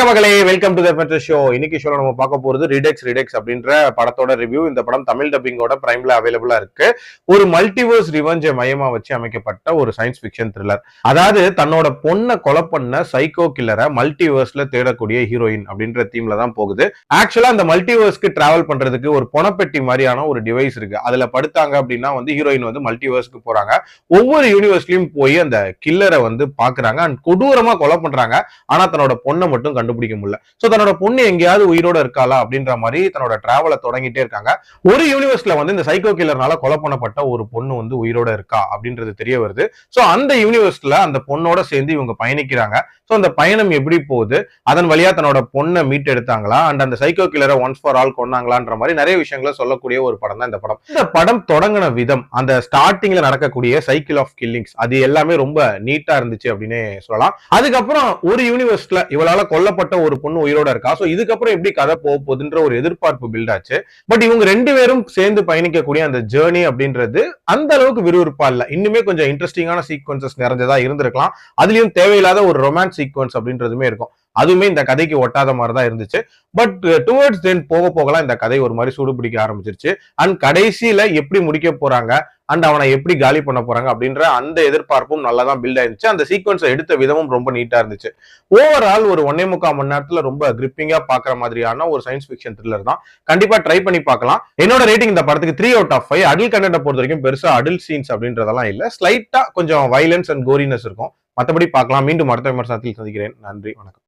வணக்க மக்களே, welcome to the show. இன்னைக்கு ஷோல நம்ம பார்க்க போறது ரிடெக்ஸ் அப்படின்ற படத்தோட ரிவ்யூ. இந்த படம் தமிழ் டப்பிங்கோட பிரைம்ல அவைலபிளா இருக்கு. ஒரு மல்டிவர்ஸ் ரிவெஞ்ச் மையமா வச்சு அமைக்கப்பட்ட ஒரு சயின்ஸ் ஃபிக்ஷன் த்ரில்லர். அதாவது தன்னோட பொண்ணை கொலை பண்ண சைக்கோ கில்லரை மல்டிவர்ஸ்ல தேடக்கூடிய ஹீரோயின் அப்படின்ற தீம்ல தான் போகுது. ஆக்சுவலா அந்த மல்டிவர்ஸ்க்கு டிராவல் பண்றதுக்கு ஒரு பொணப்பெட்டி மாதிரியான ஒரு டிவைஸ் இருக்கு. அதுல படுத்தாங்க அப்படின்னா ஹீரோயின் மல்டிவர்ஸ்க்கு போறாங்க. ஒவ்வொரு யூனிவர்ஸ்லயும் போய் அந்த கில்லரை பாக்குறாங்க அண்ட் கொடூரமா கொலை பண்றாங்க. ஆனா தன்னோட பொண்ணை மட்டும் கண்டுபிடிக்க முடியல. சோ தன்னோட பொண்ணு எங்கேயாவது உயிரோட இருக்காளா அப்படின்ற மாதிரி தன்னோட டிராவலை தொடங்கிட்டே இருக்காங்க. ஒரு யூனிவர்ஸ்ல இந்த சைக்கோ கில்லர்னால கொலை பண்ணப்பட்ட ஒரு பொண்ணு உயிரோட இருக்கா அப்படின்றது தெரிய வருது. சோ அந்த யூனிவர்ஸ்ல அந்த பொண்ணோட சேர்ந்து இவங்க பயணிக்கிறாங்க. சோ அந்த பயணம் எப்படி போகுது, அதன் வழியா தன்னோட பொண்ணை மீட்டு எடுத்தாங்களா அண்ட் அந்த சைக்கோ கில்லரை ஒன்ஸ் ஃபார் ஆல் கொன்னாங்களான்ற மாதிரி நிறைய விஷயங்களை சொல்லக்கூடிய ஒரு படம் தான் இந்த படம். இந்த படம் தொடங்கின விதம், அந்த ஸ்டார்டிங்ல நடக்கக்கூடிய சைக்கிள் ஆஃப் கில்லிங்ஸ், அது எல்லாமே ரொம்ப நீட்டா இருந்துச்சு அப்படின்னு சொல்லலாம். அதுக்கப்புறம் ஒரு யூனிவர்ஸ்ல இவளால கொல்லப்பட்ட ஒரு பொண்ணு உயிரோட இருக்கா. சோ இதுக்கப்புறம் எப்படி கதை போகுதுன்ற ஒரு எதிர்பார்ப்பு பில்ட் ஆச்சு. பட் இவங்க ரெண்டு பேரும் சேர்ந்து பயணிக்கக்கூடிய அந்த ஜேர்னி அப்படின்றது அந்த அளவுக்கு விறுவிறுப்பா இல்ல. இன்னுமே கொஞ்சம் இன்ட்ரெஸ்டிங்கான சீக்வன்சஸ் நிறைஞ்சதா இருந்திருக்கலாம். அதுலயும் தேவையில்லாத ஒரு ரொமான்ஸ் சீக்வன்ஸ் அப்படின்றதுமே இருக்கும். அதுவுமே இந்த கதைக்கு ஒட்டாத மாதிரி தான் இருந்துச்சு. பட் டுவர்ட்ஸ் தென் போக போகலாம் இந்த கதை ஒரு மாதிரி சூடு பிடிக்க ஆரம்பிச்சிருச்சு. அண்ட் கடைசியில எப்படி முடிக்க போறாங்க அண்ட் அவனை எப்படி காலி பண்ண போறாங்க அப்படின்ற அந்த எதிர்பார்ப்பும் நல்லா தான் பில்ட் ஆயிருந்துச்சு. அந்த சீக்வன்ஸை எடுத்த விதமும் ரொம்ப நீட்டா இருந்துச்சு. ஓவரால் ஒரு 1.25 மணி நேரத்துல ரொம்ப கிரிப்பிங்கா பாக்குற மாதிரியான ஒரு சயின்ஸ் ஃபிக்ஷன் த்ரில்லர் தான். கண்டிப்பா ட்ரை பண்ணி பார்க்கலாம். என்னோட ரேட்டிங் இந்த படத்துக்கு 3/5. அடல்ட் கண்டென்ட் பொறுத்த வரைக்கும் பெருசா அடல்ட் சீன்ஸ் அப்படின்றதெல்லாம் இல்ல. ஸ்லைட்டா கொஞ்சம் வயலன்ஸ் அண்ட் கோரினஸ் இருக்கும். மற்றபடி பார்க்கலாம். மீண்டும் அடுத்த விமர்சனத்தில் சந்திக்கிறேன். நன்றி, வணக்கம்.